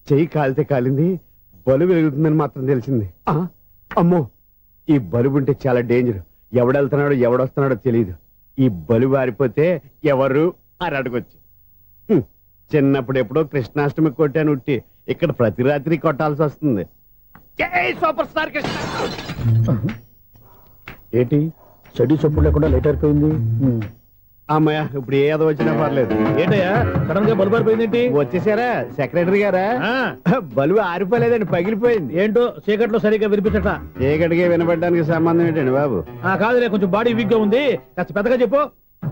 చెయ్యి కాలితే కాలింది, బలుబు వెలుగుతుందని మాత్రం తెలిసింది. అమ్మో, ఈ బలుబు ఉంటే చాలా డేంజర్. ఎవడెళ్తున్నాడో ఎవడొస్తున్నాడో తెలియదు. ఈ బలుబు ఆరిపోతే ఎవరు అని అడగొచ్చు. చిన్నప్పుడు ఎప్పుడో కృష్ణాష్టమి కొట్టాను ఉట్టి, ఇక్కడ ప్రతి రాత్రి కొట్టాల్సి వస్తుంది. Super star Krishna. ఏంటి చెడు చెప్పుడు లేకుండా లేట్ అయిపోయింది? అమ్మయ్య, ఇప్పుడు ఏదో వచ్చినా పర్లేదు. ఏంటయ్యా సడన్ గా బల్బు ఆరిపోయింది? వచ్చేసారా సెక్రటరీ గారా? బల్బు ఆరిపోలేదండి, పగిలిపోయింది. ఏంటో చీకట్లో సరిగ్గా వినిపించట. చీకటికి వినపడడానికి సంబంధం ఏంటండి బాబు? కాదులే, కొంచెం బాడీ వీక్ గా ఉంది, కాస్త పెద్దగా చెప్పు.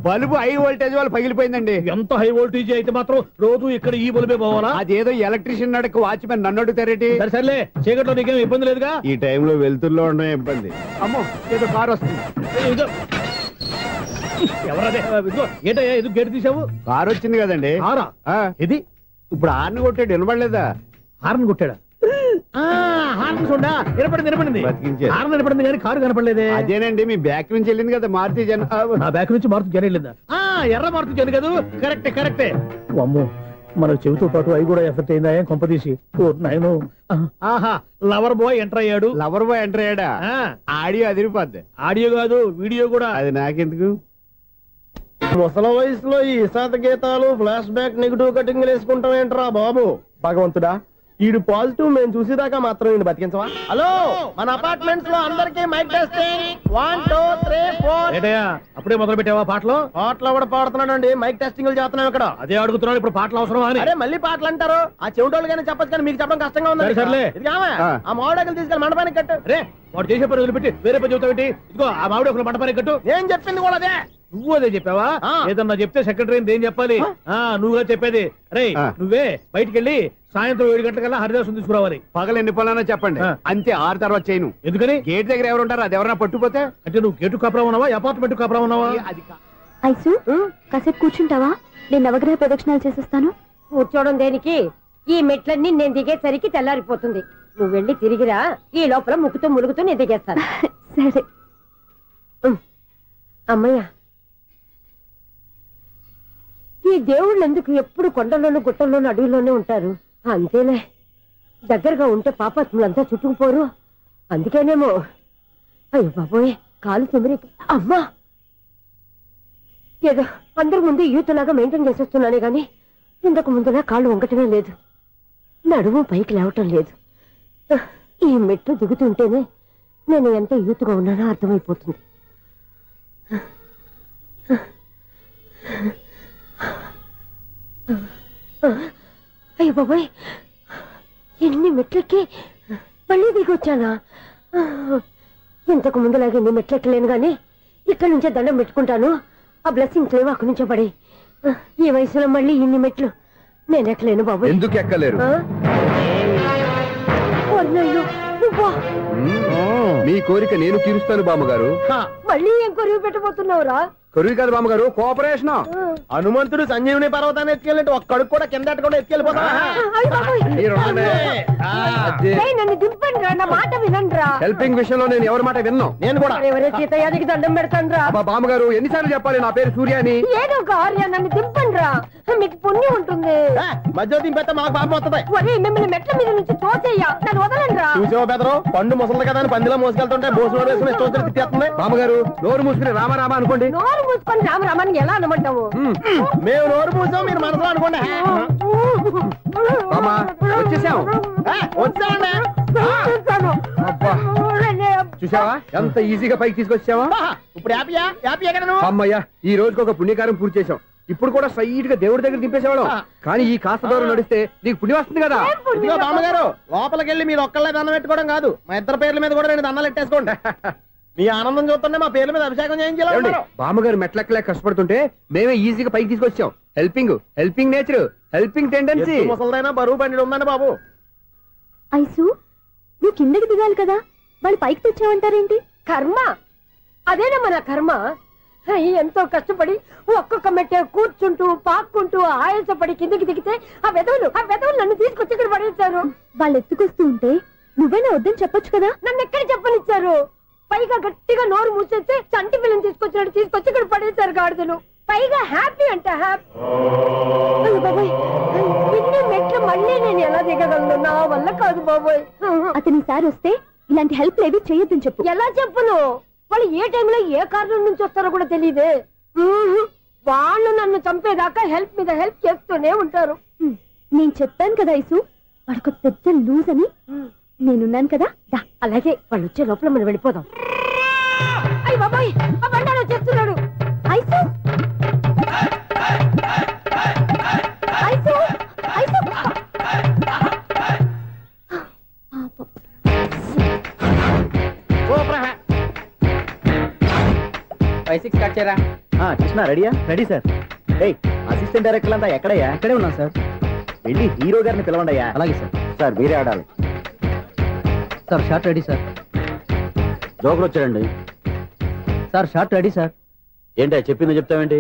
బల్బు హై వోల్టేజ్ వాళ్ళు పగిలిపోయిందండి. ఎంత హై వోల్టేజ్ అయితే మాత్రం రోజు ఇక్కడ ఈ బల్బే పోవాలా? అదేదో ఎలక్ట్రీషియన్ నడక వాచ్మెన్ నన్ను అడుగుతారేటి? సర్లే, చీకట్లో నీకేం ఇబ్బంది లేదుగా? ఈ టైంలో వెళ్తుల్లో ఉండడం ఇబ్బంది. అమ్మో, ఏదో కారు వస్తుంది. ఎవరదే? ఏంటయ్యా ఇది గేట్ తీసావు? కారు వచ్చింది కదండి. కారా? ఇది ఇప్పుడు హార్న్ కొట్టాడు, వినపడలేదా? హార్న్ కొట్టాడా? హార్న్ చూడా వినపడింది. హార్న్ వినపడింది కానీ కారు కనపడలేదే. అదేనండి, మీ బ్యాక్ నుంచి వెళ్ళింది కదా మారుతి జన. నా బ్యాక్ నుంచి మారుతి జన వెళ్ళిందా? ఎర్ర మారుతి జన కదా. కరెక్టే. అమ్మో, మనకు చెవితో పాటు అవి కూడా ఎఫెక్ట్ అయిందా కొంపదీసి? ఆహా, లవర్ బాయ్ ఎంటర్ అయ్యాడు. లవర్ బాయ్ ఎంటర్ అయ్యాడా? ఆడియో అదిరిపోద్ది. ఆడియో కాదు, వీడియో కూడా. అది నాకెందుకు? ముసల వయసులో ఈ ఇసాత గీతాలు, ఫ్లాష్ బ్యాక్, నెగిటివ్ కటింగ్ వేసుకుంటాం ఏంట్రా బాబు? భగవంతుడా, ఈడు పాజిటివ్ మేము చూసేదాకా మాత్రం ఈయన బతికించవా? హలో, మన అపార్ట్మెంట్స్ లో అందరికీ మైక్ టెస్టింగ్ 1 2 3 4. ఏటయ్యా అప్పుడే మొదలు పెట్టావా పాటలు? పాటలు కూడా పాడుతున్నాడు అండి, మైక్ టెస్టింగ్ చేస్తున్నాం ఇక్కడ. అదే అడుగుతున్నాడు, ఇప్పుడు పాటలు అవసరం అని. అరే మళ్ళీ పాటలు అంటారు, ఆ చెవిటోళ్ళు కానీ చెప్పచ్చు కానీ మీకు చెప్పడం కష్టంగా ఉంది. సర్లే, ఆ మామిడాకులు తీసుకెళ్ళి మండపానికి కట్టు. రే, వాడు చేసే పని వదిలిపెట్టి వేరే పని చెబుతావు ఏంటి? ఇదిగో ఆ మామిడాకులు మండపానికి కట్టు. నేను చెప్పింది కూడా అదే. నువ్వు అదే చెప్పావా? ఏదన్నా చెప్తే సెక్రటరీ ఏం చెప్పాలి? నువ్వుగా చెప్పేది. రే, నువ్వే బయటికి వెళ్ళి సాయంత్రం 7 గంటలకల్లా హరిదాసు తీసుకురావాలి. పగలు ఎన్ని పనులన్నా చెప్పండి, అంతే. 6 తర్వాత చేయను. ఎందుకని? గేట్ దగ్గర ఎవరు ఉంటారు, అది ఎవరన్నా పట్టుపోతే. అంటే నువ్వు గేటు కాపురా ఉన్నావా, అపార్ట్మెంట్ కాపురా ఉన్నావా? ఐసు, కాసేపు కూర్చుంటావా? నేను నవగ్రహ ప్రదక్షిణాలు చేసేస్తాను. కూర్చోవడం దేనికి? ఈ మెట్లన్నీ నేను దిగేసరికి తెల్లారిపోతుంది. నువ్వు వెళ్ళి తిరిగిరా, ఈ లోపల ముక్కుతూ ములుగుతూ నేను దిగేస్తాను. సరే అమ్మయ్య, ఈ దేవుళ్ళు ఎందుకు ఎప్పుడు కొండల్లోనూ గుట్టల్లోనూ అడవిలోనే ఉంటారు? అంతేలే, దగ్గరగా ఉంటే పాపాత్ములంతా చుట్టుకుపోరు. అందుకేనేమో. అయ్యో బాబోయ్, కాలు తిమిరి. అమ్మా, ఏదో అందరి ముందు యూత్లాగా మెయింటైన్ చేసేస్తున్నానే గాని ఇంతకు ముందులా కాళ్ళు వంకటమే లేదు, నడుము పైకి లేవటం లేదు. ఈ మెట్టు దిగుతుంటేనే నేను ఎంత యూత్గా ఉన్నానో అర్థమైపోతుంది. అయ్యో బాబాయ్, ఎన్ని మెట్లెక్కి మళ్ళీ దిగొచ్చానా? ఇంతకు ముందులాగే ఎన్ని మెట్లెక్కలేను గాని ఇక్కడి నుంచే దండం పెట్టుకుంటాను. ఆ బ్లెస్సింగ్స్ లేవు అక్కడి నుంచో పడి. ఈ వయసులో మళ్ళీ ఇన్ని మెట్లు నేను ఎక్కలేను బాబు. ఎందుకు ఎక్కలేరు? మీ కోరిక నేను తీరుస్తాను బామ్మగారు. మళ్ళీ ఏం కొరివి పెట్టబోతున్నావురా? కొరివి కాదు బామ్మగారు, కోఆపరేషన్. హనుమంతుడు సంజీవుని పర్వతాన్ని ఎత్తుకెళ్ళినట్టు ఒక్కడికి కూడా కింద కూడా ఎత్తుకెళ్ళిపోతా. నన్ను దింపండి రా, నా మాట వినండి రా. హెల్పింగ్ విషయంలో నేను ఎవరి మాట విన్నాను. నేను కూడా ఎవరే సీతయ్యానికి దండం పెడతాను రా. బామ్మగారు ఎన్నిసార్లు చెప్పాలి నా పేరు సూర్య అని? ఏదో ఒక ఆర్య, నన్ను దింపండి రా, మీకు పుణ్యం ఉంటుంది. మధ్య దింపేస్తే మాకు పాపం వస్తుంది. మిమ్మల్ని మెట్ల మీద నుంచి తోచేయ్యా, నన్ను వదలండి రా. చూసావా బెదరు, పండు ముసలి కదా అని పందిలో మోసుకెళ్తుంటే భోజనం వేసుకుని ఇష్టం తిట్టేస్తుంది. బామ్మగారు నోరు మూసుకుని రామారామా అనుకోండి. నోరు మూసుకొని రామరామాన్ని ఎలా అనమంటావు? మేము నోరు మూసాం, మీరు మనసులో అనుకోండి. వచ్చేసాం. చూసావా ఎంత ఈజీగా పైకి తీసుకొచ్చావా? ఇప్పుడు అమ్మయ్యా, ఈ రోజుకి ఒక పుణ్యకారం పూర్తి చేసాం. ఇప్పుడు కూడా స్ట్రైట్ గా దేవుడి దగ్గర దింపేసేవాళ్ళం. కానీ ఈ కాస్త దూరం నడిస్తే నీకు పుణ్యం వస్తుంది కదా. ఇదిగో బామ్మగారు, లోపలికి వెళ్ళి మీరు ఒక్కళ్ళే దండం పెట్టుకోవడం కాదు, మా ఇద్దరు పేర్ల మీద కూడా 2 దండాలు పెట్టేసుకోండి. మీ ఆనందం చూస్తుంటే మా పేర్ల మీద అభిషేకం చేయించాలి. బామ్మగారు మెట్లెక్కలే కష్టపడుతుంటే మేమే ఈజీగా పైకి తీసుకొచ్చాం. Helping nature, helping tendency. ముసలిదైనా బరువు బండి ఉందండి బాబు. ఐసు, నువ్వు కిందకి దిగాలి కదా, వాళ్ళు పైకి తెచ్చావంటారేంటి? కర్మ, అదేనమ్మా నా కర్మ. ఎంతో కష్టపడి ఒక్కొక్క మెట్ట కూర్చుంటూ పాక్కుంటూ ఆయాసపడి కిందకి దిగితే ఆ వెధవులు నన్ను తీసుకొచ్చి ఇక్కడ పడేశారు. వాళ్ళు ఎత్తుకొస్తూ ఉంటే నువ్వేనా వద్దని చెప్పొచ్చు కదా. నన్ను ఎక్కడ చెప్పనిచ్చారు? పైగా గట్టిగా నోరు మూసేస్తే చంటి పిల్లని తీసుకొచ్చి ఇక్కడ పడేశారు గాడిదలు. పైగా హ్యాపీ అంట హ్యాపీ. అయ్యో బాబాయ్, ఇన్ని మెట్లు మళ్ళీ నేను ఎలా దిగగలను? నా వల్ల కాదు బాబాయ్. అతని సార్ వస్తే ఇలాంటి హెల్ప్ లేవి చేయొద్దని చెప్పు. ఎలా చెప్పును? వాళ్ళు ఏ టైంలో ఏ కారణం నుంచి వస్తారో కూడా తెలియదే. వాళ్ళు నన్ను చంపేదాకా హెల్ప్ మీద హెల్ప్ చేస్తూనే ఉంటారు. నేను చెప్పాను కదా ఐసు, వాడొక పెద్ద లూజ్ అని. నేనున్నాను కదా. అలాగే వాళ్ళు వచ్చే లోపల మనం వెళ్ళిపోదాం. అయ్య బాబాయ్, ఆ బండారు వచ్చేస్తున్నాడు. ఐసు ఐసు ఐసు స్టార్ట్ చేయరా. కృష్ణ రెడీయా? Ready sir. అసిస్టెంట్ డైరెక్టర్ అంతా ఎక్కడయ్యా? ఇక్కడే ఉన్నాం సార్. వెళ్ళి హీరో గారిని పిలవండి అయ్యా. అలాగే సార్. సార్ మీరే ఆడాలి సార్. Short ready sir. జోకులు వచ్చాడండి సార్. Short ready sir. ఏంటి చెప్పింది చెప్తావేంటి?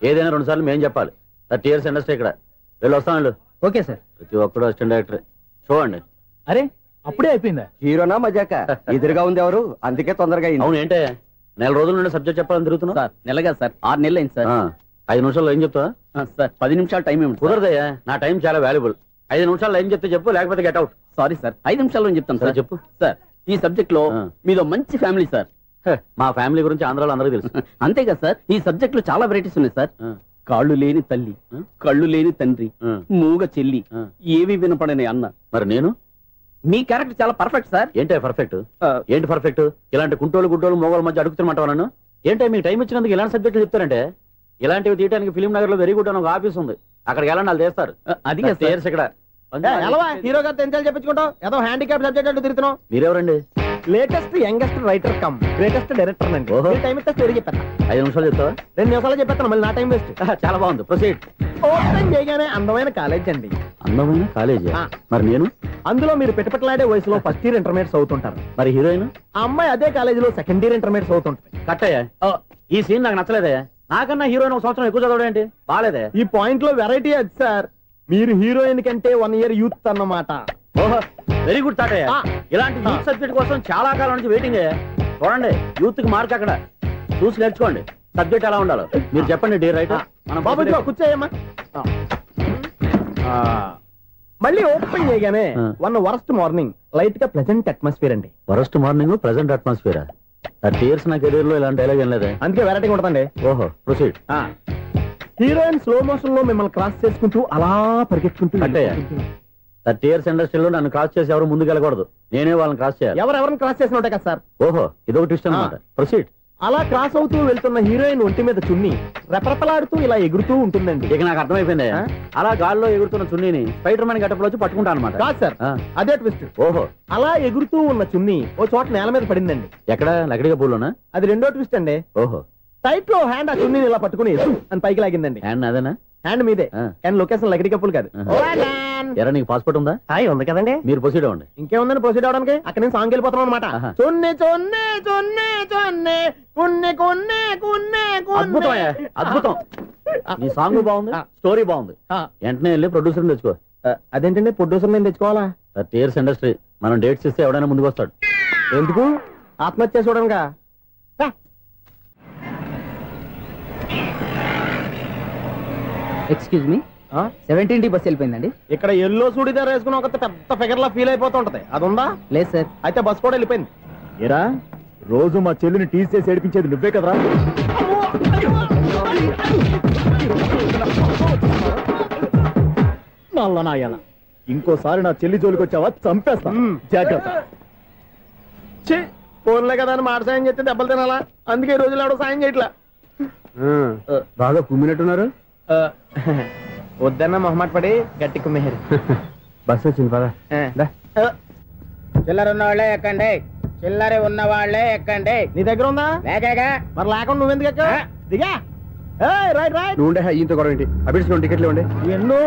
ఏదైనా 2 సార్లు మేం చెప్పాలి. 30 years ఇండస్ట్రీ ఇక్కడ. వెళ్ళి వస్తాను. Okay sir. ప్రతి ఒక్కడు అసిస్టెంట్ డైరెక్టర్. చూడండి. అరే అప్పుడే అయిపోయిందా? హీరోనా మజాక? ఎదురుగా ఉంది ఎవరు, అందుకే తొందరగా అయింది. అవును, ఏంటే 4 రోజుల నుండి సబ్జెక్ట్ చెప్పాలని తిరుగుతున్నా? సార్ నెలగా సార్, 6 నెలలు అయింది సార్. 5 నిమిషాల్లో ఏం చెప్తా సార్? 10 నిమిషాలు టైం ఏమి కుదరదయ్యా. నా టైం చాలా వాల్యుబుల్. 5 నిమిషాల్లో ఏం చెప్తే చెప్పు, లేకపోతే గెట్ అవుట్. సారీ సార్, 5 నిమిషాల్లో చెప్తాను సార్. చెప్పు సార్. ఈ సబ్జెక్ట్ లో మీదో మంచి ఫ్యామిలీ సార్. మా ఫ్యామిలీ గురించి ఆంధ్రాలో అందరికీ తెలుసు. అంతే కదా సార్, ఈ సబ్జెక్ట్ లో చాలా వెరైటీస్ ఉన్నాయి సార్. కాళ్ళు లేని తల్లి, కళ్ళు లేని తండ్రి, మూగ చెల్లి, ఏవి వినపడని అన్న. మరి నేను? మీ క్యారెక్టర్ చాలా పర్ఫెక్ట్ సార్. ఏంటే పర్ఫెక్ట్? ఏంటి పర్ఫెక్ట్? ఇలాంటి కుంటోలు గుడ్డోలు మోగోల మధ్య అడుగుతున్నమాట నన్ను. ఏంటంటే మీకు టైం ఇచ్చినందుకు ఇలాంటి సబ్జెక్టులు చెప్తారంటే? ఇలాంటివి తీయడానికి ఫిలిం నగర్ లో వెరీ గుడ్ అని ఒక ఆఫీస్ ఉంది. అక్కడికి వెళ్ళండి, వాళ్ళు చేస్తారు. అది ఇక్కడ హీరో గారితో ఎంత చెప్పించుకుంటావు? ఏదో హ్యాండిక్యాప్ సబ్జెక్ట్ అంటూ తిరుగుతున్నావు. మీరెవరండి? Latest youngest writer cum greatest director అండి. టైం ఇస్తే స్టోరీ చెప్పాను. 5 నిమిషాలు చెప్తావా? 2 నిమిషాలు చెప్పేస్తాను, మళ్ళీ నా టైం వేస్ట్. చాలా బాగుంది, ప్రొసీడ్. ఓపెన్ చేయగానే అందమైన కాలేజ్ అండి. అందమైన కాలేజీ? మరి నేను? అందులో మీరు పెట్టుపట్లాడే వయసులో ఫస్ట్ ఇయర్ ఇంటర్మీడియట్స్ అవుతుంటారు. మరి హీరోయిన్? ఆ అమ్మాయి అదే కాలేజీలో సెకండ్ ఇయర్ ఇంటర్మీడియట్స్ అవుతుంటారు. కట్టయ్యా, ఈ సీన్ నాకు నచ్చలేదే. నాకన్నా హీరోయిన్ 1 సంవత్సరం ఎక్కువ చదవడం ఏంటి? బాలేదే. ఈ పాయింట్ లో వెరైటీ అది సార్. మీరు హీరోయిన్ కంటే 1 year యూత్ అన్నమాట. ఓహో, వెరీ గుడ్ థాట్. ఇలాంటి యూత్ సబ్జెక్ట్ కోసం చాలా కాలం నుంచి వెయిటింగ్. చూడండి, యూత్ కి మార్క్ అక్కడ. చూసి నేర్చుకోండి సబ్జెక్ట్ ఎలా ఉండాలో. మీరు చెప్పండి డీర్ రైటర్. మనం బాబు కూర్చోయమ్మా. మళ్ళీ ఓపెన్ చేయగానే 1 వరస్ట్ మార్నింగ్, లైట్ గా ప్లెజెంట్ అట్మాస్ఫియర్ అండి. Worst morning, pleasant atmosphere. 30 years నా కెరీర్ లో ఇలాంటి డైలాగ్ ఏం లేదే. అందుకే వెరైటీ ఉంటుందండి. ఓహో, ప్రొసీడ్. హీరోయిన్ స్లో మోషన్ లో మిమ్మల్ని క్రాస్ చేసుకుంటూ అలా పరిగెత్తుకుంటూ 30 years ఇండస్ట్రీలో నన్ను క్రాస్ చేసి ఎవరు ముందుకు వెళ్ళకూడదు. నేనే వాళ్ళని క్రాస్ చేయాలి. ఎవరెవరిని క్రాస్ చేసిన ఉంటాయి కదా సార్. ఓహో, ఇదొక ట్విస్ట్ అన్నమాట. ప్రొసీడ్. అలా క్రాస్ అవుతూ వెళ్తున్న హీరోయిన్ ఒంటి మీద చున్ని రెపరెపలాడుతూ ఇలా ఎగురుతూ ఉంటుందండి. ఇక నాకు అర్థమైపోయింది. అలా గాల్లో ఎగురుతున్న చున్నీని స్పైడర్ మ్యాన్ గెటప్లో వచ్చి పట్టుకుంటా అనమాట. కాదు సార్, అదే ట్విస్ట్. ఓహో, అలా ఎగురుతూ ఉన్న చున్ని ఓ చోట నేల మీద పడిందండి. ఎక్కడ? లకడిగా పూలోనా? అది రెండో ట్విస్ట్ అండి. ఓహో, టైట్ లో హ్యాండ్ ఆ చున్నీని ఇలా పట్టుకుని అని పైకి లాగిందండి. హ్యాండ్ అదేనా? హ్యాండ్ మీదే, కానీ లొకేషన్ లకడి కప్పులు కాదు. ఎరా, నీకు పాస్పోర్ట్ ఉందా? ఉంది కదండి. మీరు ప్రొసీడ్ అవ్వండి. ఇంకేముందని ప్రొసీడ్ అవడానికి? అక్కడ నేను సాంగ్ వెళ్ళిపోతాను అనమాట. చొన్నే చొన్నే చొన్నే చొన్నే కున్నే కున్నే కున్నే. అద్భుతం, అద్భుతం. నీ సాంగ్ బాగుంది, స్టోరీ బాగుంది. వెంటనే వెళ్ళి ప్రొడ్యూసర్ తెచ్చుకో. అదేంటండి ప్రొడ్యూసర్ నేను తెచ్చుకోవాలా? 30 years ఇండస్ట్రీ. మనం డేట్స్ ఇస్తే ఎవడైనా ముందుకు వస్తాడు. ఎందుకు? ఆత్మహత్య చూడనుగా. Excuse me, 17D bus వెళ్ళిపోయిందండి. ఇక్కడ ఎల్లో చూడిదార్ వేసుకుని ఒక పెద్ద ఫిగర్ లా ఫీల్ అయిపోతుంటది, అది ఉందా? లేదు సార్. అయితే బస్ కూడా వెళ్ళిపోయింది. ఏరా, రోజు మా చెల్లిని టీస్ చేసి ఏడిపించేది నువ్వే కదరా? నల్ల నాయన, ఇంకోసారి నా చెల్లి జోలికి వచ్చావా చంపేస్తా, జాగ్రత్త. ఫోన్లే కదా అని మాట సాయం చేస్తే దెబ్బలు తినాలా? అందుకే ఈ రోజులు ఎవడో సాయం చేయట్లా. బాగా కుమ్మినట్టున్నారు. వద్దన్న మొహమాట పడి గట్టి కుమ్మేరు. బస్ వచ్చింది పదా. చిల్లర ఉన్న వాళ్ళే ఎక్కండి, చిల్లర ఉన్న వాళ్ళే ఎక్కండి. నీ దగ్గర ఉందా? లేకగా. మరి లేకుండా నువ్వెందుకు ఎక్క? దిగా. Right right. నువ్వు ఈయంతో కూడా ఏంటి? అభిడ్స్ టికెట్లు ఇవ్వండి. ఎన్నో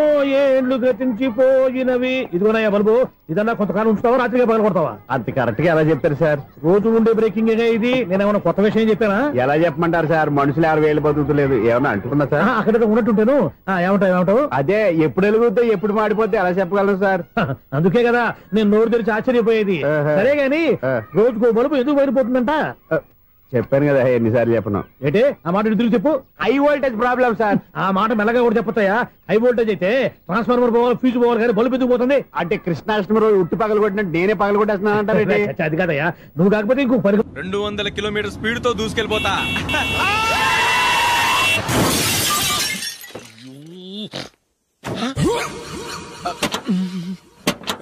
ఏళ్ళు గతించిపోయినవి. ఇదిగోనయ్యా బల్బు, ఇదన్నా కొంతకాలం ఉంచుతావా, రాత్రిగా పగల కొడతావా? అంత కరెక్ట్ గా ఎలా చెప్పారు సార్? రోజు ఉండే బ్రేకింగ్ ఇది. నేనేమన్నా కొత్త విషయం చెప్పానా? ఎలా చెప్పమంటారు సార్? మనుషులు 60 వేలు బతుకుతలేదు. ఏమన్నా అంటున్నా సార్? అక్కడ ఉన్నట్టుంటాను. ఏమంటావు? అదే, ఎప్పుడు వెలుగుతో ఎప్పుడు మాడిపోతే ఎలా చెప్పగలరు సార్? అందుకే కదా నేను నోరు తెరిచి ఆశ్చర్యపోయేది. సరే గాని రోజుకో బలుపు ఎందుకు బయటపోతుందంట? చెప్పాను కదా ఎన్నిసార్లు చెప్పను. ఏంటి ఆ మాట తిరిగి చెప్పు. High voltage problem sir. ఆ మాట మెల్లగా కూడా చెప్పొస్తాయా? హై వోల్టేజ్ అయితే ట్రాన్స్ఫార్మర్ పోవాలి, ఫ్యూజ్ పోవాలి, కానీ బల్బు ఎందుకు పోతుంది? అంటే కృష్ణాష్టమి రోజు ఉట్టి పగలు కొట్టినట్టు నేనే పగలు కొట్టేస్తున్నానంటారేంటి? అది కాదయ్యా, నువ్వు కాకపోతే ఇంకో 200 కిలోమీటర్ స్పీడ్ తో దూసుకెళ్ళిపోతా.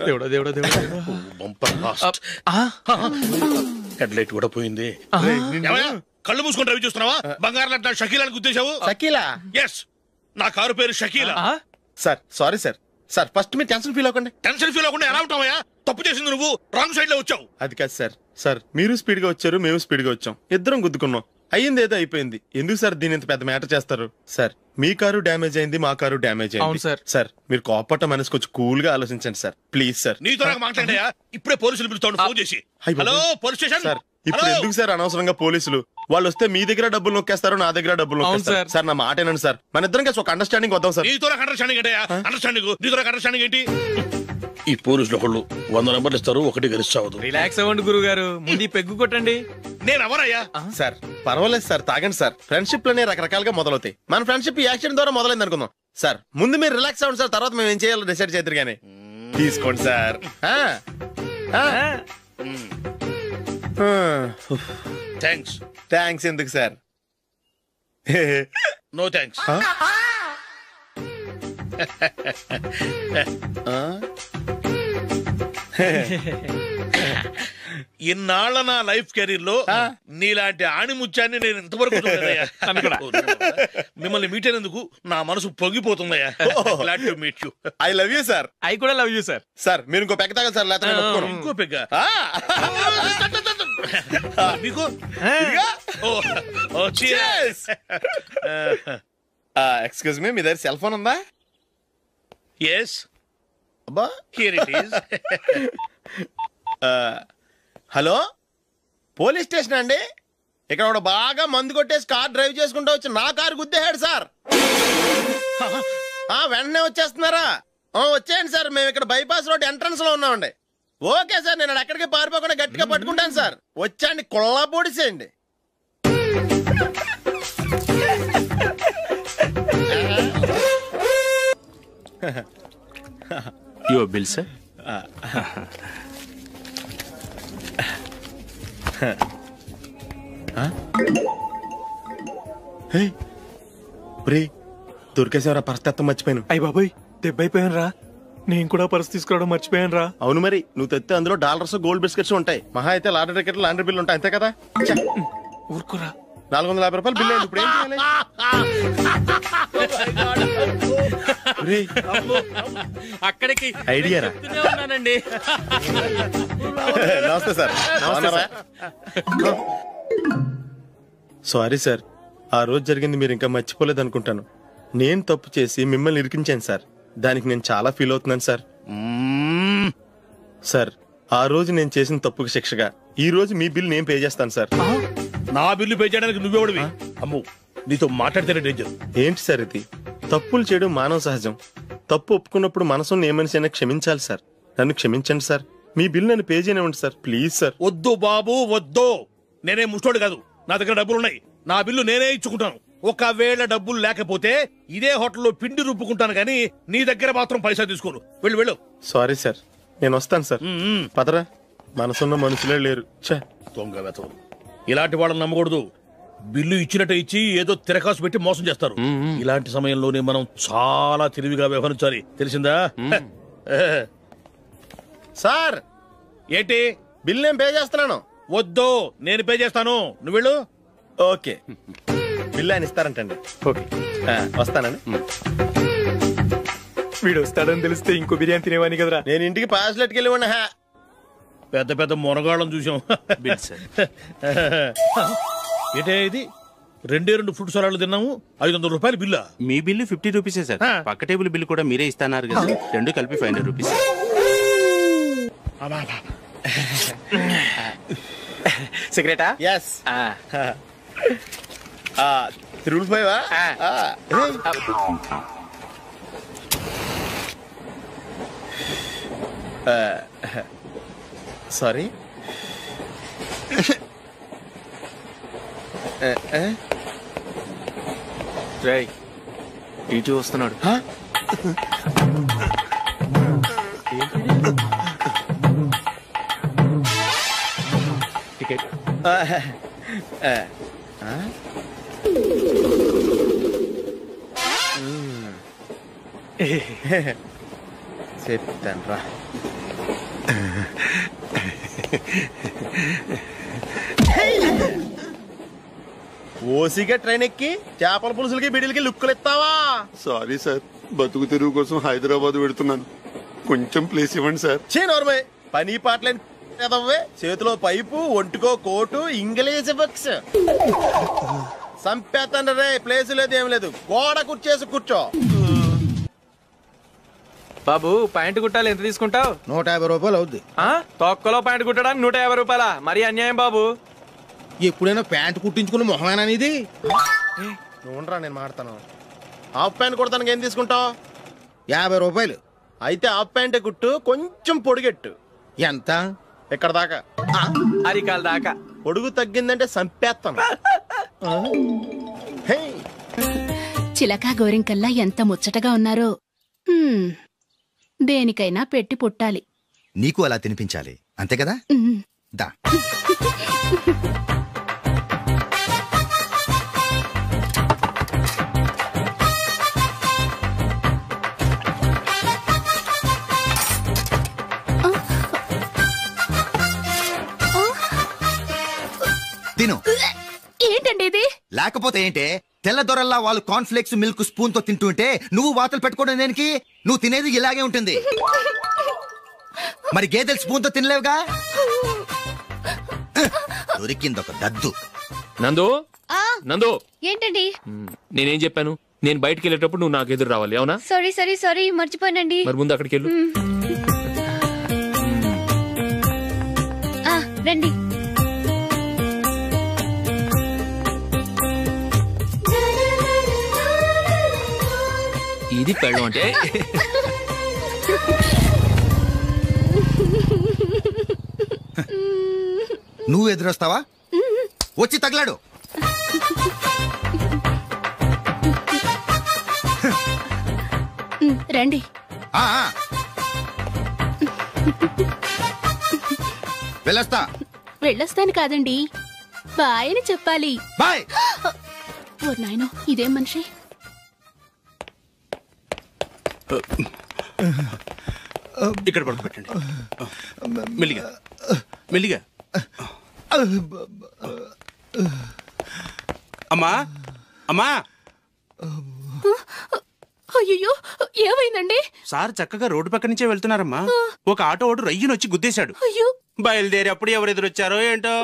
దేవుడా దేవుడా దేవుడా, బంపర్ లాస్ట్. హెడ్ లైట్ కూడా పోయింది. కళ్ళు మూసుకొని రవి చూస్తున్నావా? బంగారం లాంటి షకీలాని గుర్తించావు? షకీలా? ఎస్, నా కారు పేరు Shakeela. Sir sorry sir. Sir first మీరు టెన్షన్ ఫీల్ అవ్వకండి. టెన్షన్ ఫీల్ అవ్వకుండా ఎలా ఉంటావయ్యా? తప్పు చేసింది నువ్వు, రాంగ్ సైడ్ లో వచ్చావు. అది కాదు సార్. సార్ మీరు స్పీడ్ గా వచ్చారు, మేము స్పీడ్ గా వచ్చాం, ఇద్దరం గుద్దుకున్నాం. అయ్యింది ఏదో అయిపోయింది. ఎందుకు సార్ దీని ఇంత పెద్ద మ్యాటర్ చేస్తారు? సార్ మీ కారు డ్యామేజ్ అయింది, మా కారు డ్యామేజ్ అయింది. సార్ మీరు కోపట్ట మనసు కొంచెం కూల్ గా ఆలోచించండి సార్, ప్లీజ్ సార్. నీతో నాకు మాట్లాడయా? ఇప్పుడే పోలీసులు పిలుస్తాను, ఫోన్ చేసి. Hello police station. సార్ ఇప్పుడు ఎందుకు సార్ అనవసరంగా పోలీసులు? వాళ్ళు వస్తే మీ దగ్గర డబ్బులు నొక్కేస్తారు, నా దగ్గర డబ్బులు నొక్కేస్తారు. సార్ నా మాట ఏనండి సార్, మన ఇద్దరం కలిసి ఒక అండర్స్టాండింగ్ వద్దాం సార్. నీతో నాకు అండర్స్టాండింగ్ ఏంటయ్యా? అండర్స్టాండింగ్ నీతో నాకు అండర్స్టాండింగ్ ఏంటి? ఈ పోలీసులు ఒకళ్ళు 100 నెంబర్లు ఇస్తారు, ఒకటి గెలిచావదు. రిలాక్స్ అవ్వండి గురువు గారు, ముందు పెగ్గు కొట్టండి. నేను ఎవరయ్యా? సార్ పర్వాలేదు సార్, తాగండి సార్. ఫ్రెండ్షిప్ లోనే రకరకాలుగా మొదలవుతాయి. మన ఫ్రెండ్షిప్ ఈ యాక్సిడెంట్ ద్వారా మొదలైంది అనుకుందాం. సార్ ముందు మీరు రిలాక్స్ అవ్వండి సార్, తర్వాత మేము ఏం చేయాలో డిసైడ్ చేద్దరు కానీ. తీసుకోండి సార్. థ్యాంక్స్. థ్యాంక్స్ ఎందుకు సార్? No thanks. ఇన్నాళ్ళ నా లైఫ్ కెరీర్ లో నీలాంటి ఆణిముత్యాన్ని నేను ఇంతవరకు చూడలేదయ్యా. మిమ్మల్ని మీట్ అయినందుకు నా మనసు పొంగిపోతుందయ్యా. Glad to meet you. I love you sir. I కూడా లవ్ యూ సార్. సార్ మీరు ఇంకో పెక్క తాగండి సార్, లేకపోతే ఇంకో పెగ్గ మీకు. ఎక్స్క్యూజ్ మీ, మీ దగ్గర సెల్ ఫోన్ ఉందా? ఎస్, అబ్బా here it is. Hello police station అండి. ఇక్కడ ఒక బాగా మందు కొట్టేసి కార్ డ్రైవ్ చేసుకుంటూ వచ్చి నా కారు గుద్దేశాడు సార్. వెంటనే వచ్చేస్తున్నారా? వచ్చేయండి సార్, మేము ఇక్కడ బైపాస్ రోడ్ ఎంట్రన్స్ లో ఉన్నామండి. ఓకే సార్, నేను ఎక్కడికి పారిపోకుండా గట్టిగా పట్టుకుంటాను సార్. వచ్చాండి, కుళ్ళ పొడిసేయండి. Your bill, sir. దొరికేసేవరా? పరిస్థితి మర్చిపోయాను. అయ్య బాబాయ్, దెబ్బైపోయాను రా. నేను కూడా పర్స్ తీసుకురావడం మర్చిపోయాను రా. అవును మరి, నువ్వు తెస్తే అందులో డాలర్స్ గోల్డ్ బిస్కెట్స్ ఉంటాయి. మహా అయితే లాటరీ టికెట్ లాండ్రీ బిల్లు ఉంటాయి, అంతే కదా? ఊరుకురా. 450 రూపాయలు బిల్లు అయింది. ఇప్పుడు ఏం చేయాలి? అక్కడికి ఐడియా ఉన్నానండి. నమస్తే సార్. సారీ సార్, ఆ రోజు జరిగింది మీరు ఇంకా మర్చిపోలేదు అనుకుంటాను. నేను తప్పు చేసి మిమ్మల్ని ఇరికించాను సార్, దానికి నేను చాలా ఫీల్ అవుతున్నాను సార్. సార్ ఆ రోజు నేను చేసిన తప్పుకి శిక్షగా ఈ రోజు మీ బిల్ నేను పే చేస్తాను సార్. నా బిల్లు పే చేయడానికి నువ్వెవడివి? అమ్మో, నీతో మాట్లాడితేనే డేంజర్. ఏంటి సార్ ఇది? తప్పులు చేయడం మానవ సహజం. తప్పు ఒప్పుకున్నప్పుడు మనసుని ఏ మనిషి అయినా క్షమించాలి సార్. నన్ను క్షమించండి సార్, మీ బిల్ నన్ను పే చేయనివ్వండి సార్, ప్లీజ్ సార్. వద్దు బాబు వద్దు, నేనే ముష్టోడు కాదు, నా దగ్గర డబ్బులున్నాయి. నా బిల్లు నేనే ఇచ్చుకుంటాను. ఒకవేళ డబ్బులు లేకపోతే ఇదే హోటల్లో పిండి రుబ్బుకుంటాను, కానీ నీ దగ్గర మాత్రం పైసా తీసుకోను. వెళ్ళు వెళ్ళు. సారీ సార్, నేను వస్తాను సార్. పదరా, మనసున్న మనుషులే లేరు. దొంగ వెతవు, ఇలాంటి వాళ్ళని నమ్మకూడదు. బిల్లు ఇచ్చినట్టు ఇచ్చి ఏదో తిరకాసు పెట్టి మోసం చేస్తారు. ఇలాంటి సమయంలోనే మనం చాలా తెలివిగా వ్యవహరించాలి, తెలిసిందా? సార్ ఏంటి? బిల్ నేను పే చేస్తున్నాను. వద్దు, నేను పే చేస్తాను, నువ్వు వెళ్ళు. ఓకే, బిల్ ఆయన ఇస్తారంటండి. ఓకే, వస్తానండి. వీడు వస్తాడని తెలిస్తే ఇంకో బిర్యానీ తినేవాని కదరా. నేను ఇంటికి పాస్లెట్కి వెళ్ళి ఉన్నా. పెద్ద పెద్ద మునగాళ్ళం చూసాం. ఏంటే ఇది? 2 ఫ్రూట్ సలాడ్లు తిన్నాము, 500 రూపాయలు బిల్లా? మీ బిల్లు 50 రూపీసే సార్. పక్క టేబుల్ బిల్లు కూడా మీరే ఇస్తాన్నారు కదా, రెండు కలిపి 500 రూపీస్. సిగరెటా? ఎస్. 3 సారీ. రేయ్ ఇటు వస్తున్నాడు. టికెట్. చెప్తాను రా. ఓసిగా ట్రైన్ ఎక్కి చేపల పులుసులకి బిడిలకి లుక్కులు ఇస్తావా? సారీ సార్, బతుకు తెరువు కోసం హైదరాబాద్ పెడుతున్నాను, కొంచెం ప్లేస్ ఇవ్వండి సార్. నోర్మే పని పాటలేని కదవ్వే. చేతిలో పైపు, ఒంటికో కోటు, ఇంగ్లీష్ బుక్స్. సంపేతండ్రి రే, ప్లేస్ లేదు ఏం లేదు, గోడ కుర్చేసి కూర్చో. బాబు ప్యాంట్ కుట్టాలి, ఎంత తీసుకుంటావు? 150 రూపాయలు అవుద్ది. తొక్కలో ప్యాంట్ కుట్టడానికి 150 రూపాయల? మరి అన్యాయం బాబు. ఎప్పుడైనా ప్యాంట్ కుట్టించుకున్న మొహమేనా ఇది? నువ్వురా, నేను మాడతాను. హాఫ్ ప్యాంట్ కుడతానికి ఏం తీసుకుంటావు? 50 రూపాయలు. అయితే హాఫ్ ప్యాంటే కుట్టు, కొంచెం పొడిగెట్టు. ఎంత? ఎక్కడ దాకా? అరికాల దాకా. పొడుగు తగ్గిందంటే సంపేస్తాను. చిలకా గోరింకల్లా ఎంత ముచ్చటగా ఉన్నారో. దేనికైనా పెట్టి పుట్టాలి. నీకు అలా తినిపించాలి, అంతే కదా? దా. తిను. ఏంటండి ఇది? లేకపోతే ఏంటే, తెల్ల దొరల్లా వాళ్ళు కార్న్ఫ్లేక్స్ మిల్క్ స్పూన్ తో తింటుంటే నువ్వు వాతలు పెట్టుకోవడం దేనికి? నువ్వు తినేది ఇలాగే ఉంటుంది. మరి గేదెలు స్పూన్ తో తినలేవుగా. దొరికింది ఒక దద్దు. నందు, నందు, ఏంటండి? నేనేం చెప్పాను? నేను బయటికి వెళ్ళేటప్పుడు నువ్వు నాకు ఎదురు రావాలి, అవునా? సారీ మర్చిపోయానండి. మరి ముందు అక్కడికి వెళ్ళు. రండి. ఇది పెళ్ళం అంటే. నువ్వు ఎదురొస్తావా? వచ్చి తగలాడు. రండి. వెళ్ళొస్తాను కాదండి, బాయ్ అని చెప్పాలి. బాయ్. ఓ నాయనో, ఇదేం మనిషి? ఇక్కడ పడుకోబెట్టండి. మెల్లిగా మెల్లిగా. అమ్మా అమ్మా. అయ్యో, ఏమైందండి? సార్ చక్కగా రోడ్డు పక్క నుంచే వెళ్తున్నారమ్మా. ఒక ఆటో ఓడు రయ్యను వచ్చి గుద్దేశాడు. బయలుదేరి అప్పుడు ఎవరు ఎదురొచ్చారో ఏంటో.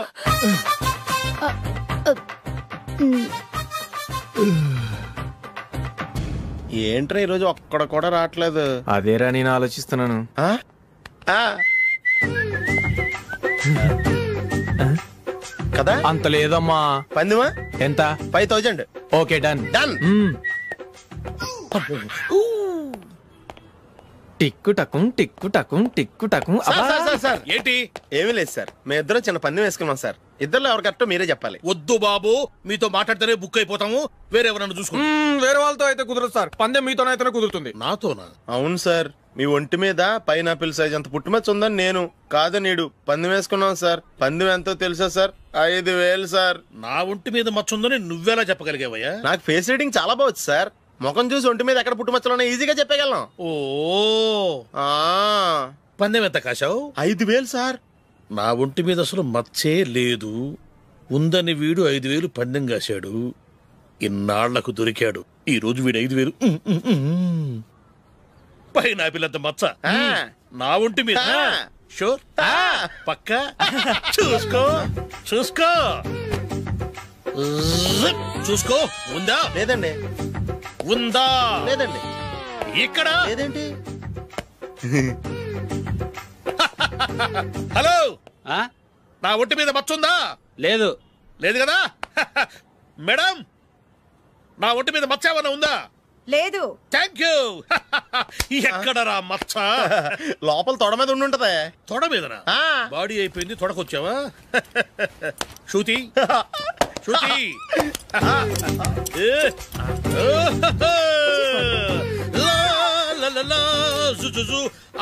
ఏంట్రా ఈరోజు ఒక్కడ కూడా రావట్లేదు? అదేరా నేను ఆలోచిస్తున్నాను. కదా అంత లేదమ్మా. పందిమా ఎంత? 5000. Okay, done. టిక్కు టకుం టిక్కు టకుం టిక్కు టకుం. సార్ ఏంటి? ఏమీ లేదు సార్, మేము ఇద్దరం చిన్న పందెం వేసుకున్నాం సార్. ఇద్దరు ఎవరు కరెక్టో మీరే చెప్పాలి. వద్దు బాబు, మీతో మాట్లాడితేనే బుక్ అయిపోతాము. వేరే ఎవరన్నా చూసుకుంటాం. వేరే వాళ్ళతో అయితే కుదరదు సార్, పందెం మీతోనైతేనే కుదురుతుంది. నాతోనా? అవును సార్, మీ ఒంటి మీద పైనాపిల్ సైజ్ అంత పుట్టుమచ్చ ఉందని నేను కాదు నీడు పందెం వేసుకున్నాం సార్. పందెం ఎంతో తెలుసా సార్? 5000 సార్. నా ఒంటి మీద మచ్చ ఉందని నువ్వెలా చెప్పగలిగావయ్యా? నాకు ఫేస్ రీడింగ్ చాలా బాగుంది సార్. ముఖం చూసి ఒంటి మీద ఎక్కడ పుట్టుమచ్చలో ఈజీగా చెప్పగలం. ఓ, పందెం ఎంత కాశావు? 5000 సార్. నా ఒంటి మీద అసలు మచ్చే లేదు. ఉందని వీడు 5000 పందెం కాశాడు. ఇన్నాళ్లకు దొరికాడు. ఈ రోజు వీడు 5000. పైనాపిల్ అంత మచ్చ నా ఒంటి మీద. షూర్, పక్క. చూసుకో చూసుకో చూసుకో. ఉందా? లేదండి. ఉందా? లేదండి. ఇక్కడ లేదేంటి? హలో, నా ఒంటి మీద మచ్చ ఉందా? లేదు. లేదు కదా? మేడం, నా ఒంటి మీద మచ్చ ఏమన్నా ఉందా? లేదు. Thank you. ఎక్కడరా మచ్చ? లోపల తొడ మీద ఉండుంటదే. తొడ మీదనా? బాడీ అయిపోయింది, తొడకొచ్చావా? శృతి శృతి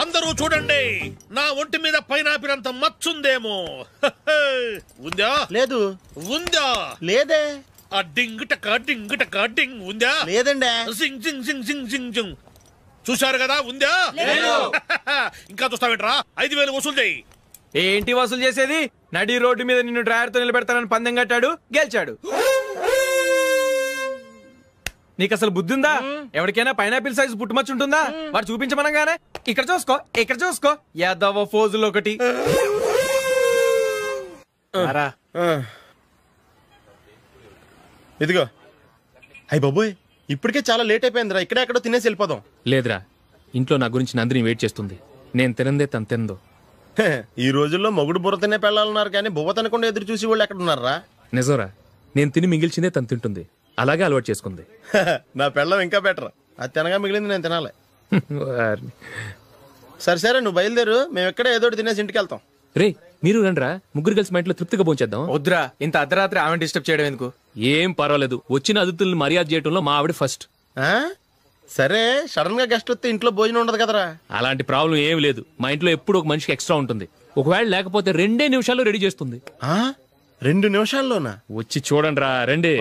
అందరూ చూడండి, నా ఒంటి మీద పైనాపిల్ అంత మచ్చుందేమో. ఉందా? లేదు. ఉందా? లేదే. ఆ డింగ్ టక డింగ్ టక డింగ్ ఉందా? లేదండి. సింగ్ సింగ్ సింగ్ సింగ్ సింగ్ సింగ్. చూశారు కదా, ఉందా? ఇంకా చూస్తావేంట్రా? 5,000 వసూలు చేయి. ఏంటి వసూలు చేసేది? నడి రోడ్డు మీద నిన్ను డ్రైవర్తో నిలబెడతానని పందెం కట్టాడు, గెలిచాడు. నీకు అసలు బుద్ధి ఉందా? ఎవరికైనా పైనాపిల్ సైజ్ పుట్టుమచ్చు ఉంటుందా? వాడు చూపించమనగానే ఇక్కడ చూసుకో, ఇక్కడ చూసుకో, యాదవ ఫోజులు ఒకటి. ఇదిగో. అయ్య బాబోయ్, ఇప్పటికే చాలా లేట్ అయిపోయిందిరా. ఇక్కడే ఎక్కడో తినేసి వెళ్ళిపోదాం. లేదురా, ఇంట్లో నా గురించి నందిని వెయిట్ చేస్తుంది. నేను తినందే తను తిందో. ఈ రోజుల్లో మొగుడు బుర్ర తినే పెళ్ళాలన్నారు కానీ బువ్వ తినకుండా ఎదురు చూసి వాళ్ళు ఎక్కడ ఉన్నారా? నిజంరా, నేను తిని మిగిల్చిందే తను తింటుంది. అలాగే అలవాటు చేసుకుంది. నా పెళ్ళం ఇంకా బెటర్. అది తినగా మిగిలింది నేను తినాలి. సరే సరే, నువ్వు బయలుదేరు. మేము ఎక్కడే ఏదో తినేసి ఇంటికి వెళ్తాం. రే, మీరు రండ్రా, ముగ్గురు కలిసి మా ఇంట్లో తృప్తిగా పోంచేద్దాం. వద్దురా, ఇంత అర్ధరాత్రి ఆమె డిస్టర్బ్ చేయడం ఎందుకు? ఏం పర్వాలేదు, వచ్చిన అతిథులను మర్యాద చేయడంలో మా ఆవిడ ఫస్ట్. సరే, సడన్ గా గెస్ట్ వస్తే ఇంట్లో భోజనం ఉండదు కదరా? అలాంటి ప్రాబ్లం ఏం లేదు. మా ఇంట్లో ఎప్పుడు ఒక మనిషికి ఎక్స్ట్రా ఉంటుంది. ఒకవేళ లేకపోతే 2 నిమిషాల్లో రెడీ చేస్తుంది. 2 నిమిషాల్లోనా? వచ్చి చూడండి రా, రండి.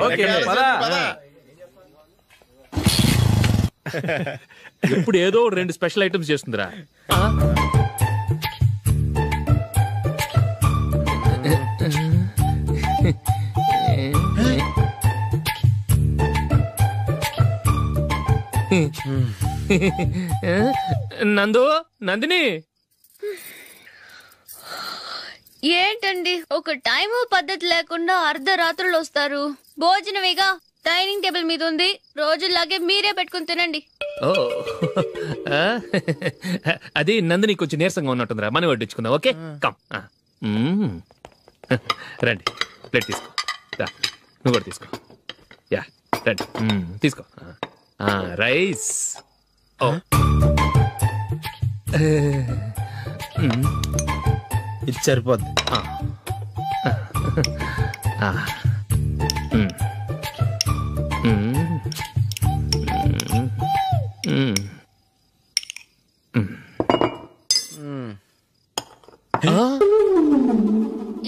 ఇప్పుడు ఏదో 2 స్పెషల్ ఐటమ్స్ చేస్తుందిరా. నందు, నందిని, ఏంటండి ఒక టైము పద్ధతి లేకుండా అర్ధరాత్రులు వస్తారు? భోజనమేగా, డైనింగ్ టేబుల్ మీద ఉంది. రోజుల్లాగే మీరే పెట్టుకుని తినండి. ఓ అది నందిని కొంచెం నీరసంగా ఉన్నట్టుందిరా, మనం వడ్డించుకుందాం. Okay, come. రండి, ప్లేట్ తీసుకో. నువ్వు కూడా తీసుకో. యా, రండి, తీసుకో. రైస్. ఇది సరిపోద్ది.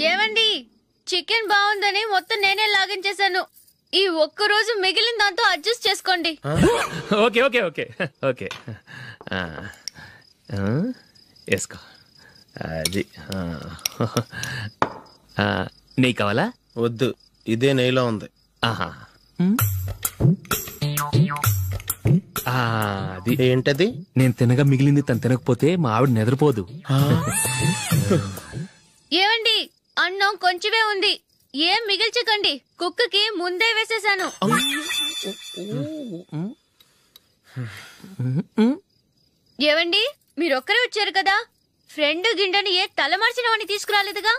ఏమండి, చికెన్ బాగుందని మొత్తం నేనే లాగించేశాను. ఈ ఒక్క రోజు మిగిలిన దాంతో అడ్జస్ట్ చేసుకోండి. ఓకే ఓకే ఓకే ఓకే, వేసుకో. అది నెయ్యి కావాలా? వద్దు, ఇదే నెయ్యిలో ఉంది. ఆహా, అది ఏంటది? నేను తినగా మిగిలింది తను తినకపోతే మా ఆవిడ నిద్రపోదు. ఏమండి, అన్నం కొంచెమే ఉంది, ఏం మిగిల్చకండి. కుక్కకి ముందే వేసేసాను. ఏవండి, మీరొక్కరే వచ్చారు కదా, ఫ్రెండ్ గిండెని ఏ తలమార్చిన వాడిని తీసుకురాలేదుగా?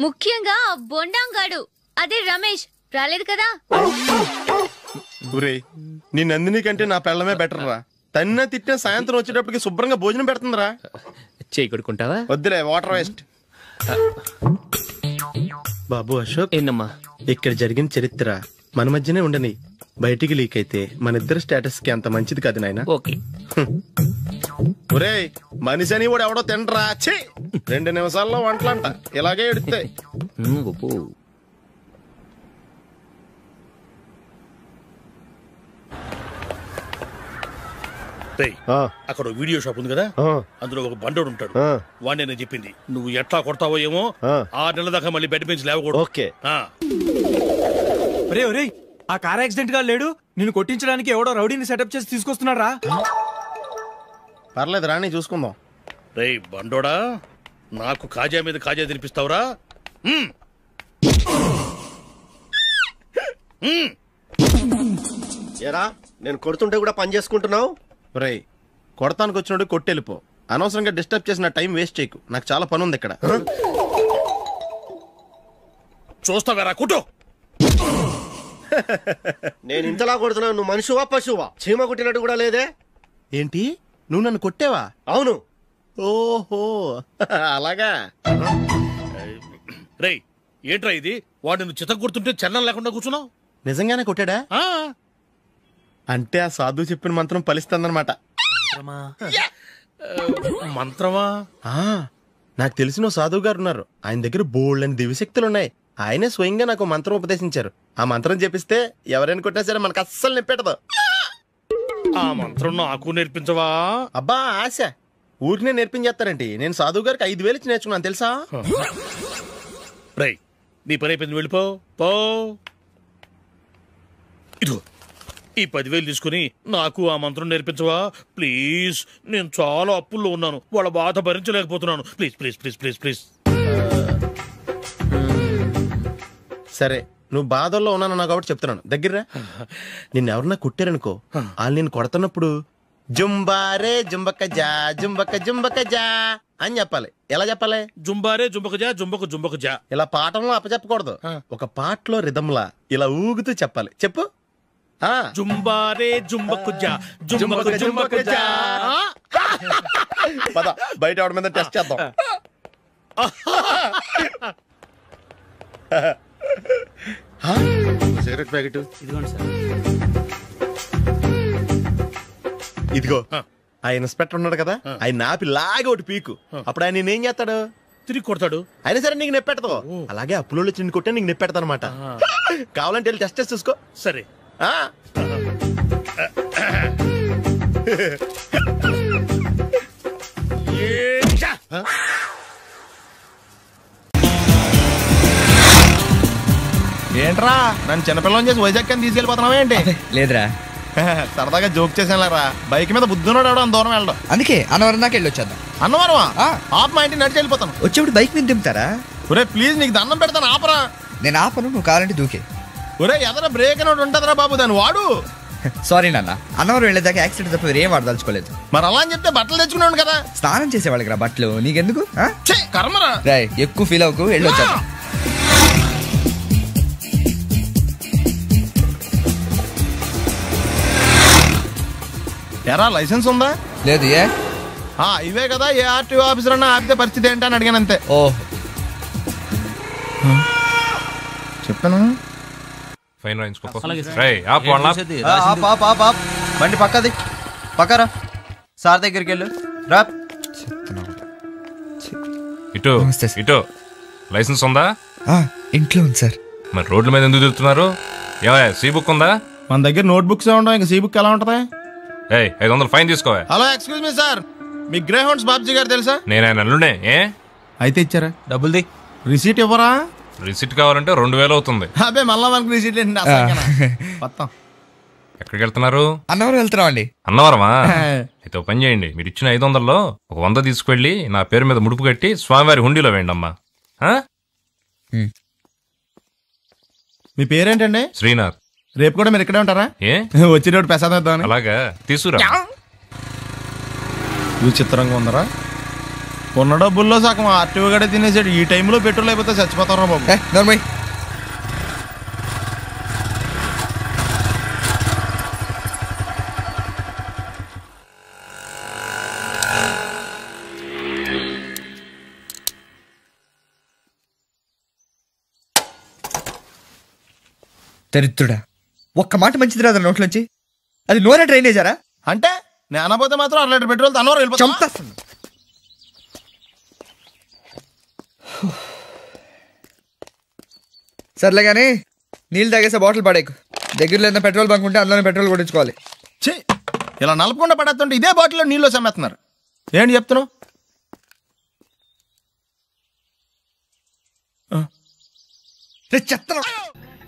ముఖ్యంగా బొండాంగాడు, అదే రమేష్, రాలేదు కదా? నీ నందిని కంటే నా పెళ్ళమే బెటర్ రా. తన్న తిట్టిన సాయంత్రం వచ్చేటప్పటికి శుభ్రంగా భోజనం పెడుతుందిరా. చేయి కొడుకుంటావా? వద్దులే, వాటర్ వేస్ట్. బాబు అశోక్, ఏంటమ్మా ఇక్కడ జరిగిన చరిత్ర మన మధ్యనే ఉండని. బయటికి లీక్ అయితే మన ఇద్దరు స్టేటస్ కి అంత మంచిది కాదు నాయన. ఓకే. ఒరేయ్, మనిషి అని కూడా ఎవడో తినరా. 2 నిమిషాల్లో వంటలంట ఇలాగే ఎడుతాయి. అక్కడ వీడియో షాప్ ఉంది కదా, అందులో ఒక బండోడు ఉంటాడు. వాడిని నేను చెప్పింది, నువ్వు ఎట్లా కొడతావో ఏమో. 6 నెలల దాకా మళ్ళీ బెడ్ బెంచ్ లేవకూడదు. ఓకే. ఒరేయ్, ఆ కార్ యాక్సిడెంట్ గా లేడు, నిన్ను కొట్టించడానికి ఎవడో రౌడీని సెటప్ చేసి తీసుకొస్తున్నారా? పర్లేదు, రాని చూసుకుందాం. రే బండోడా, నాకు కాజా మీద కాజా తినిపిస్తావురా? ఏరా, నేను కొడుతుంటే కూడా పని చేసుకుంటున్నావు? రేయ్, కొడతానికి వచ్చినట్టు కొట్టెళ్ళిపో. అనవసరంగా డిస్టర్బ్ చేసిన టైం వేస్ట్ చేయకు. నాకు చాలా పని ఉంది ఇక్కడ. చూస్తావేరా, కుట్టు. నేను ఇంతలా కొడుతున్నావు, నువ్వు మనిషివా పశువా? చీమ కుట్టినట్టు కూడా లేదే. ఏంటి, నువ్వు నన్ను కొట్టావా? అవును. ఓహో, అలాగా. రేయ్ ఏంట్రా ఇది? వాడు నువ్వు చిత్త గుర్తుంటే చలనం లేకుండా కూర్చున్నావు. నిజంగానే కొట్టాడా? అంటే ఆ సాధువు చెప్పిన మంత్రం ఫలిస్తుందన్నమాట. మంత్రమా? నాకు తెలిసిన సాధువు గారు ఉన్నారు. ఆయన దగ్గర బోల్డ్ అని దివ్యశక్తులు ఉన్నాయి. ఆయనే స్వయంగా నాకు మంత్రం ఉపదేశించారు. ఆ మంత్రం చెప్పిస్తే ఎవరైనా కొట్టినా సరే మనకు అస్సలు నిప్పెట్టదు. ఆ మంత్రం నాకు నేర్పించవా? అబ్బా ఆశ, ఊరినే నేర్పించేస్తారండి. నేను సాధువు గారికి 5,000 ఇచ్చి నేర్చుకున్నాను తెలుసా? రేయ్ నీ పని అయిపోయింది, వెళ్ళిపో పో. ఇదిగో ఈ 10,000 తీసుకుని నాకు ఆ మంత్రం నేర్పించవా ప్లీజ్? నేను చాలా అప్పుల్లో ఉన్నాను, వాళ్ళ బాధ భరించలేకపోతున్నాను. Please please please please please. సరే నువ్వు బాధల్లో ఉన్నాను కాబట్టి చెప్తున్నాను. దగ్గర నిన్ను ఎవరన్నా కుట్టారనుకో, వాళ్ళు నేను కొడుతున్నప్పుడు జుంబారే జుంబక జా జుంబక జుంబక జా అని చెప్పాలి. ఎలా చెప్పాలి? జుంబారే జుంబక జా జుంబక జుంబక జా. ఇలా పాఠంలో అప్పచెప్పకూడదు. ఒక పాటలో రిధంలా ఇలా ఊగుతూ చెప్పాలి. చెప్పు. జుంబారే జుంబకు జా జుంబకు జుంబకు జా. పద బయట ఆవిడ మీద టెస్ట్ చేద్దాం. సిగరెట్ ప్యాకెట్ ఇదిగోండి సార్. ఇదిగో ఆ ఇన్స్పెక్టర్ ఉన్నాడు కదా, ఆయన ఆపి లాగా ఒకటి పీకు. అప్పుడు ఆయన నేనేం చేస్తాడు? తిరిగి కొడతాడు. అయినా సరే నీకు నెప్పెడతావు. అలాగే అప్పులో చిన్న కొట్టే నీకు నెప్పెడతా అనమాట. కావాలంటే వెళ్ళి టెస్ట్ చూసుకో. సరే. ఏంట్రా నన్ను చిన్నపిల్లని చేసి వైజాగ్ అని తీసుకెళ్ళిపోతున్నావా ఏంటి? లేదురా, సరదాగా జోక్ చేసానులేరా. బైక్ మీద బుద్ధున్నాడు అంత దూరం వెళ్ళడం. అందుకే అన్నవరం దాకా వెళ్ళి వచ్చేద్దాం. అన్నవరమా? ఆప్ మా ఇంటికి నడిచి వెళ్ళిపోతాను. వచ్చేప్పుడు బైక్ మీద దింపుతారా? ఒరే ప్లీజ్ నీకు దండం పెడతాను ఆపరా. నేను ఆపను, నువ్వు కావాలంటే దూకే. ఒరే ఎదర బ్రేక్ అని ఉంటదిరా బాబు, దాన్ని వాడు. సారీ నాన్న, అన్నవరం వెళ్ళేదాకా యాక్సిడెంట్ తప్ప వేరేం వాడదలుచుకోలేదు. మరి అలా అని చెప్తే బట్టలు తెచ్చుకున్నాను కదా. స్నానం చేసేవాళ్ళకి రా బట్టలు, నీకెందుకు? కర్మరా. రాయ్ ఎక్కువ ఫీల్ అవ్వకు, వెళ్ళి వచ్చేద్దాం. ఎరా లైసెన్స్ ఉందా? లేదు. ఏ ఇవే కదా ఏ ఆర్టీఓ ఆఫీసర్ అన్నా ఆపితే పరిస్థితి ఏంటని అడిగాను అంతే. ఓ చెప్పాను. బండి పక్కది పక్కరా. సార్ దగ్గరికి వెళ్ళు రా. ఇటు ఇటు లైసెన్స్ ఉందా? ఇంట్లో ఉంది సార్. మరి రోడ్ల మీద ఎందుకు తిరుగుతున్నారు? ఏమయ్యా సీ బుక్ ఉందా? మన దగ్గర నోట్ బుక్స్ ఉండవు, ఇంకా సీ బుక్ ఎలా ఉంటది? 500 ఫైన్ తీసుకోవా. హలో ఎక్స్క్యూజ్ మీ సార్, మీ గ్రే హౌండ్స్ బాబ్జీ గారు తెలుసా? నేను ఆయన అల్లుడే. అయితే ఇచ్చారా? డబ్బుల్ది రిసీట్ ఇవ్వరా? రిసీట్ కావాలంటే 2,000 అవుతుంది. అబ్బే మళ్ళా మనకి రిసీట్ ఏంటి? ఎక్కడికి వెళ్తున్నారు? అన్నవరం వెళ్తున్నాం అండి. అన్నవరమా? అయితే పని చేయండి, మీరు ఇచ్చిన 500లో ఒక 100 తీసుకెళ్లి నా పేరు మీద ముడుపు కట్టి స్వామివారి హుండీలో వేయండి అమ్మా. మీ పేరేంటండి? శ్రీనాథ్. రేపు కూడా మీరు ఇక్కడే ఉంటారా? వచ్చేటప్పుడు ప్రసాదం ఇద్దామని. అలాగా తీసుకురా. విచిత్రంగా ఉందరా, ఉన్న డబ్బుల్లో సగం ఆర్టీఓ గడే తినేసాడు. ఈ టైంలో పెట్రోల్ అయిపోతే చచ్చిపోతారా బాబు. దరిద్రుడా, ఒక్క మాట మంచిది రాదు నోట్లోంచి. అది నూనె డ్రైనేజారా? అంటే నేను అనబోతే మాత్రం 1 లీటర్ పెట్రోల్ తనవారు వెళ్ళిపోతా. సర్లే కానీ నీళ్ళు తాగేసే బాటిల్ పడేకు. దగ్గరలో ఏదైనా పెట్రోల్ బంక్ ఉంటే అందులోనే పెట్రోల్ కొట్టించుకోవాలి. ఇలా నలపకుండా పడేస్తుంటే ఇదే బాటిల్లో నీళ్ళు సమ్మేస్తున్నారు. ఏంటి చెప్తున్నావు? చెత్త